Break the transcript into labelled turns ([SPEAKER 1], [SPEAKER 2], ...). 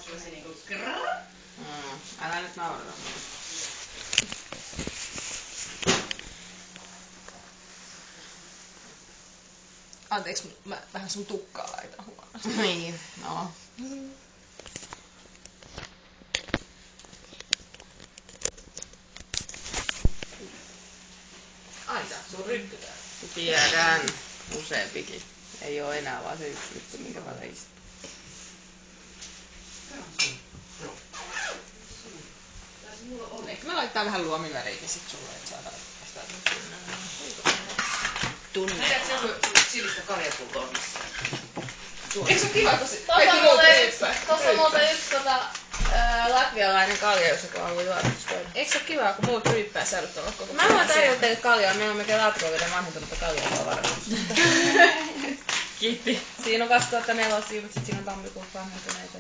[SPEAKER 1] sellaisia niinku
[SPEAKER 2] Älä nyt naurata.
[SPEAKER 3] Anteeksi, mä vähän sun tukkaa laitan huonosti.
[SPEAKER 2] Niin, no.
[SPEAKER 3] Ai tää sun ryppy täällä.
[SPEAKER 2] Tiedän. Useampikin. Ei oo enää vaan se yksi ryppy, minkä mä leistin.
[SPEAKER 3] Ehkä me laittaa vähän luomiväriäkin sit sulle, et saadaan sitä
[SPEAKER 2] Tunne.
[SPEAKER 1] Nähdäänkö joku silistä kaljapultoa missään?
[SPEAKER 3] Eikö se oo kiva, kun kaikki muut ryyppää?
[SPEAKER 2] Tossa on muuten yksi latvialainen kaljaus, joka haluaa juoda.
[SPEAKER 3] Eikö se oo kiva, kun muut ryyppää säilyttävät koko
[SPEAKER 2] Mä voin tarjota teille kaljaa, meillä on melkein laatikoiden vanhentunutta kaljaa varmasti.
[SPEAKER 3] Kiitti.
[SPEAKER 2] Siinä on 2004, mutta sit siinä on tammikuussa vanhentuneita.